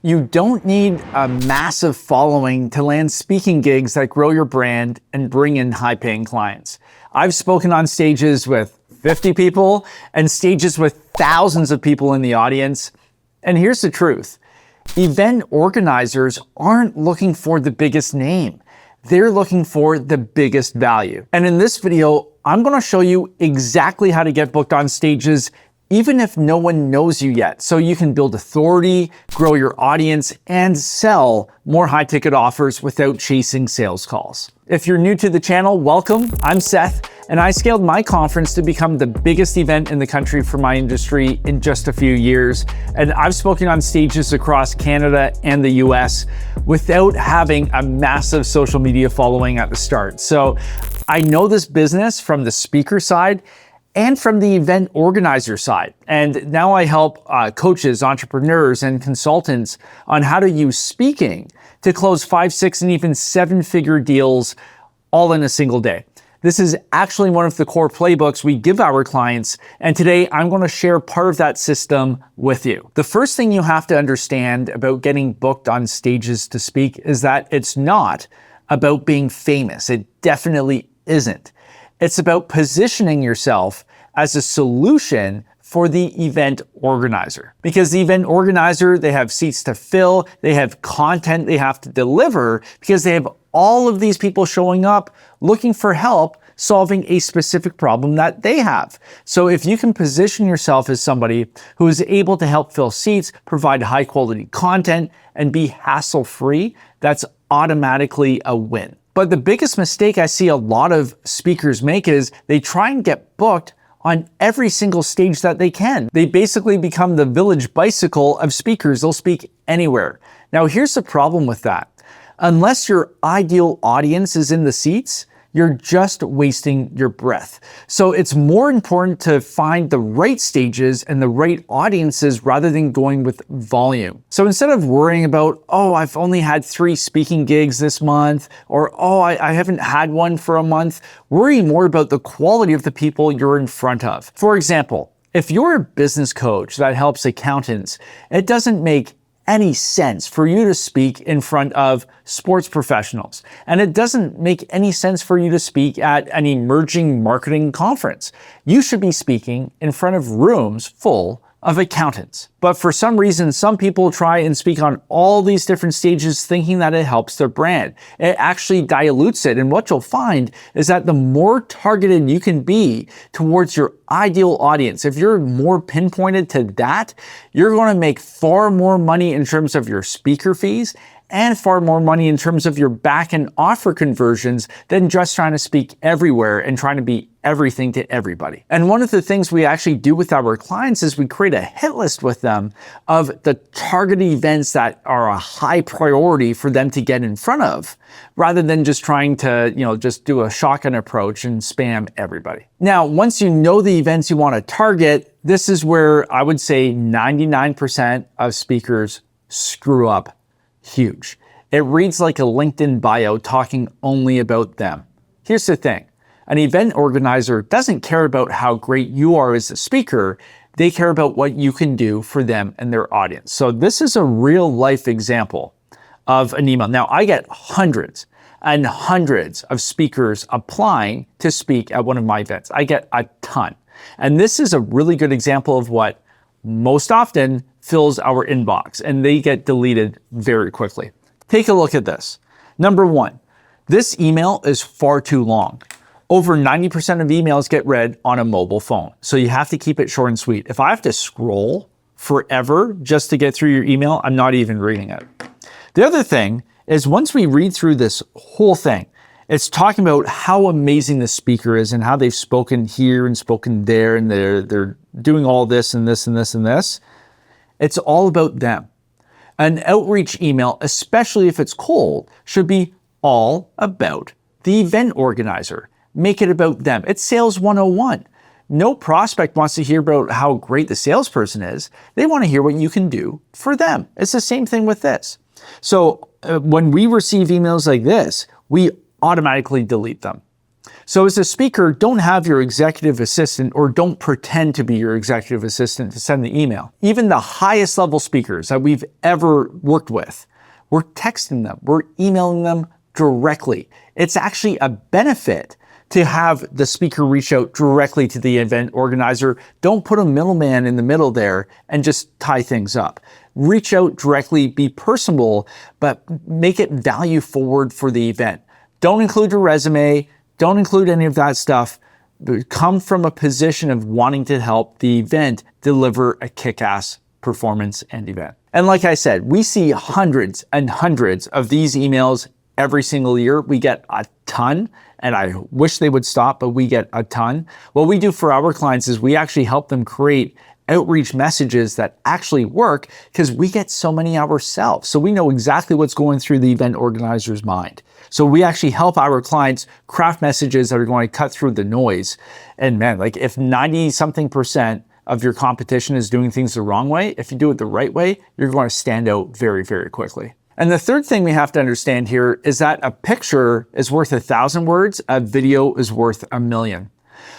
You don't need a massive following to land speaking gigs that grow your brand and bring in high-paying clients. I've spoken on stages with 50 people and stages with thousands of people in the audience. And here's the truth. Event organizers aren't looking for the biggest name. They're looking for the biggest value. And in this video, I'm going to show you exactly how to get booked on stages even if no one knows you yet, so you can build authority, grow your audience, and sell more high-ticket offers without chasing sales calls. If you're new to the channel, welcome. I'm Seth, and I scaled my conference to become the biggest event in the country for my industry in just a few years. And I've spoken on stages across Canada and the US without having a massive social media following at the start. So I know this business from the speaker side and from the event organizer side. And now I help coaches, entrepreneurs, and consultants on how to use speaking to close 5, 6, and even 7-figure deals all in a single day. This is actually one of the core playbooks we give our clients, and today I'm going to share part of that system with you. The first thing you have to understand about getting booked on stages to speak is that it's not about being famous. It definitely isn't. It's about positioning yourself as a solution for the event organizer. Because the event organizer, they have seats to fill, they have content they have to deliver, because they have all of these people showing up looking for help solving a specific problem that they have. So if you can position yourself as somebody who is able to help fill seats, provide high quality content, and be hassle-free, that's automatically a win. But the biggest mistake I see a lot of speakers make is they try and get booked on every single stage that they can. They basically become the village bicycle of speakers. They'll speak anywhere. Now, here's the problem with that. Unless your ideal audience is in the seats, you're just wasting your breath. So it's more important to find the right stages and the right audiences rather than going with volume. So instead of worrying about, oh, I've only had 3 speaking gigs this month, or oh, I haven't had one for a month, worry more about the quality of the people you're in front of. For example, if you're a business coach that helps accountants, it doesn't make any sense for you to speak in front of sports professionals. And it doesn't make any sense for you to speak at an emerging marketing conference. You should be speaking in front of rooms full of accountants. But for some reason, some people try and speak on all these different stages thinking that it helps their brand. It actually dilutes it. And what you'll find is that the more targeted you can be towards your ideal audience, if you're more pinpointed to that, you're going to make far more money in terms of your speaker fees and far more money in terms of your back end offer conversions than just trying to speak everywhere and trying to be everything to everybody. And one of the things we actually do with our clients is we create a hit list with them of the targeted events that are a high priority for them to get in front of, rather than just trying to, just do a shotgun approach and spam everybody. Now, once you know the events you want to target, this is where I would say 99% of speakers screw up huge. It reads like a LinkedIn bio talking only about them. Here's the thing. An event organizer doesn't care about how great you are as a speaker. They care about what you can do for them and their audience. So this is a real life example of an email. Now, I get hundreds and hundreds of speakers applying to speak at one of my events. I get a ton. And this is a really good example of what most often fills our inbox, and they get deleted very quickly. Take a look at this. Number 1, this email is far too long. Over 90% of emails get read on a mobile phone, so you have to keep it short and sweet. If I have to scroll forever just to get through your email, I'm not even reading it. The other thing is, once we read through this whole thing, it's talking about how amazing the speaker is and how they've spoken here and spoken there, and they're doing all this and this and this and this. It's all about them. An outreach email, especially if it's cold, should be all about the event organizer. Make it about them. It's sales 101. No prospect wants to hear about how great the salesperson is. They want to hear what you can do for them. It's the same thing with this. So when we receive emails like this, we automatically delete them. So as a speaker, don't have your executive assistant or don't pretend to be your executive assistant to send the email. Even the highest level speakers that we've ever worked with, we're texting them, we're emailing them directly. It's actually a benefit to have the speaker reach out directly to the event organizer. Don't put a middleman in the middle there and just tie things up. Reach out directly, be personable, but make it value forward for the event. Don't include your resume, don't include any of that stuff. Come from a position of wanting to help the event deliver a kick-ass performance and event. And like I said, we see hundreds and hundreds of these emails every single year. We get a ton, and I wish they would stop, but we get a ton. What we do for our clients is we actually help them create outreach messages that actually work because we get so many ourselves. So we know exactly what's going through the event organizer's mind. So we actually help our clients craft messages that are going to cut through the noise. And man, like if 90-something% of your competition is doing things the wrong way, if you do it the right way, you're going to stand out very, very quickly. And the third thing we have to understand here is that a picture is worth 1,000 words, a video is worth 1,000,000.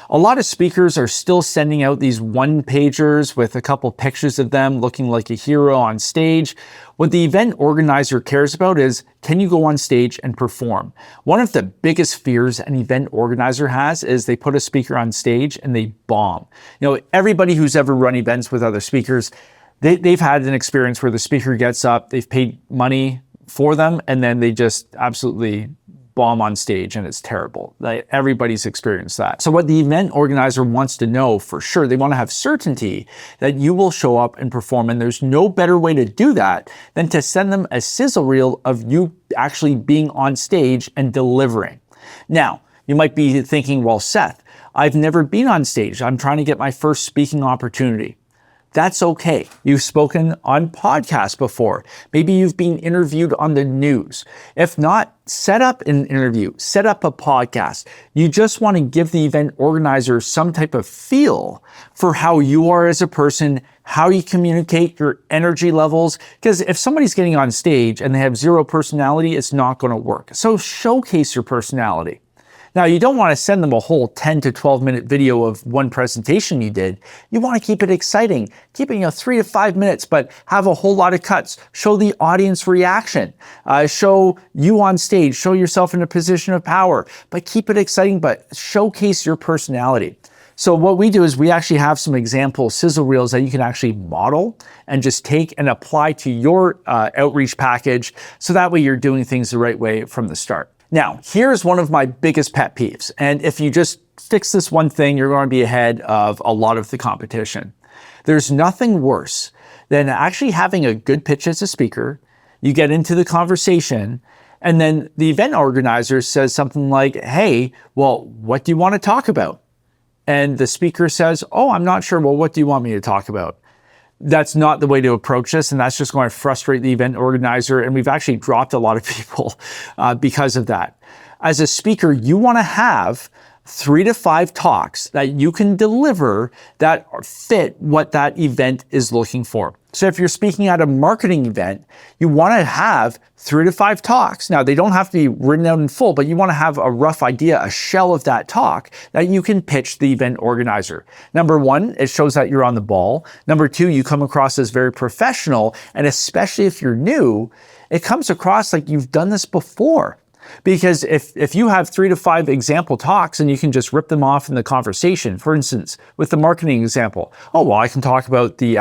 A lot of speakers are still sending out these one-pagers with a couple pictures of them looking like a hero on stage. What the event organizer cares about is, can you go on stage and perform? One of the biggest fears an event organizer has is they put a speaker on stage and they bomb. You know, everybody who's ever run events with other speakers, they've had an experience where the speaker gets up, they've paid money for them, and then they just absolutely bomb on stage and it's terrible. Like, everybody's experienced that. So what the event organizer wants to know for sure, they want to have certainty that you will show up and perform, and there's no better way to do that than to send them a sizzle reel of you actually being on stage and delivering. Now, you might be thinking, well, Seth, I've never been on stage. I'm trying to get my first speaking opportunity. That's okay. You've spoken on podcasts before. Maybe you've been interviewed on the news. If not, set up an interview, set up a podcast. You just want to give the event organizer some type of feel for how you are as a person, how you communicate, your energy levels. Because if somebody's getting on stage and they have zero personality, it's not going to work. So showcase your personality. Now, you don't want to send them a whole 10 to 12 minute video of one presentation you did. You want to keep it exciting. Keep it, 3 to 5 minutes, but have a whole lot of cuts. Show the audience reaction. Show you on stage. Show yourself in a position of power. But keep it exciting, but showcase your personality. So what we do is we actually have some example sizzle reels that you can actually model and just take and apply to your outreach package. So that way you're doing things the right way from the start. Now, here's one of my biggest pet peeves. And if you just fix this one thing, you're going to be ahead of a lot of the competition. There's nothing worse than actually having a good pitch as a speaker. You get into the conversation, and then the event organizer says something like, hey, well, what do you want to talk about? And the speaker says, oh, I'm not sure. Well, what do you want me to talk about? That's not the way to approach this, and that's just going to frustrate the event organizer, and we've actually dropped a lot of people because of that. As a speaker, you want to have 3 to 5 talks that you can deliver that fit what that event is looking for. So if you're speaking at a marketing event, you want to have 3 to 5 talks. Now, they don't have to be written out in full, but you want to have a rough idea, a shell of that talk that you can pitch the event organizer. Number 1, it shows that you're on the ball. Number 2, you come across as very professional, and especially if you're new, it comes across like you've done this before. Because if you have 3 to 5 example talks and you can just rip them off in the conversation, for instance, with the marketing example, oh, well, I can talk about the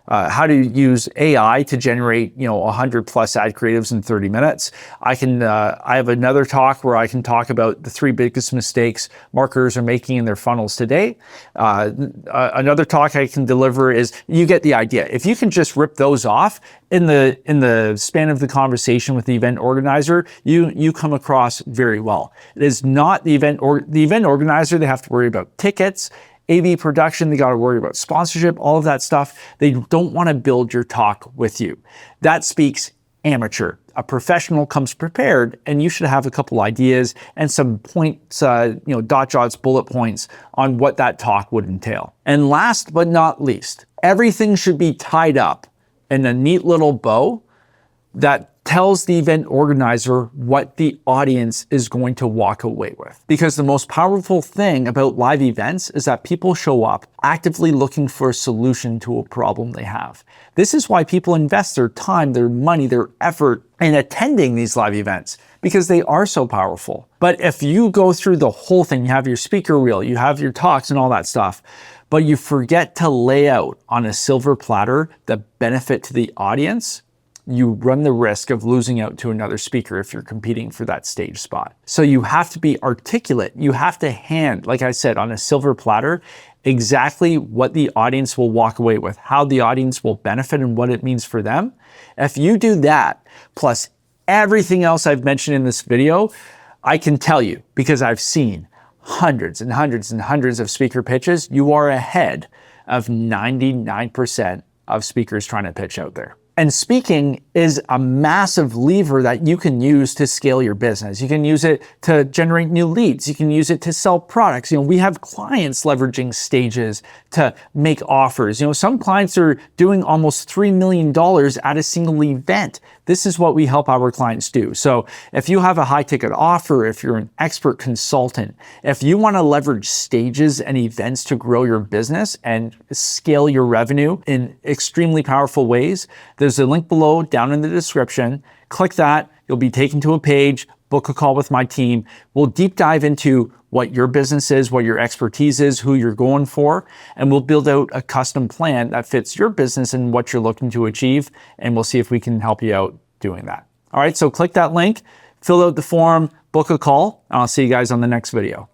how to use AI to generate 100 plus ad creatives in 30 minutes. I have another talk where I can talk about the 3 biggest mistakes marketers are making in their funnels today. Another talk I can deliver is, you get the idea. If you can just rip those off in the span of the conversation with the event organizer, you come across very well. It is not the event organizer. They have to worry about tickets, AV production, they got to worry about sponsorship, all of that stuff. They don't want to build your talk with you. That speaks amateur. A professional comes prepared, and you should have a couple ideas and some points, dot jots, bullet points on what that talk would entail. And last but not least, everything should be tied up in a neat little bow that tells the event organizer what the audience is going to walk away with. Because the most powerful thing about live events is that people show up actively looking for a solution to a problem they have. This is why people invest their time, their money, their effort in attending these live events, because they are so powerful. But if you go through the whole thing, you have your speaker reel, you have your talks and all that stuff, but you forget to lay out on a silver platter the benefit to the audience, you run the risk of losing out to another speaker if you're competing for that stage spot. So you have to be articulate. You have to hand, like I said, on a silver platter, exactly what the audience will walk away with, how the audience will benefit and what it means for them. If you do that, plus everything else I've mentioned in this video, I can tell you, because I've seen hundreds and hundreds and hundreds of speaker pitches, you are ahead of 99% of speakers trying to pitch out there. And speaking is a massive lever that you can use to scale your business. You can use it to generate new leads. You can use it to sell products. We have clients leveraging stages to make offers. Some clients are doing almost $3 million at a single event. This is what we help our clients do. So if you have a high ticket offer, if you're an expert consultant, if you want to leverage stages and events to grow your business and scale your revenue in extremely powerful ways, there's a link below down in the description. Click that. You'll be taken to a page. Book a call with my team. We'll deep dive into what your business is, what your expertise is, who you're going for, and we'll build out a custom plan that fits your business and what you're looking to achieve, and we'll see if we can help you out doing that. All right, so click that link, fill out the form, book a call, and I'll see you guys on the next video.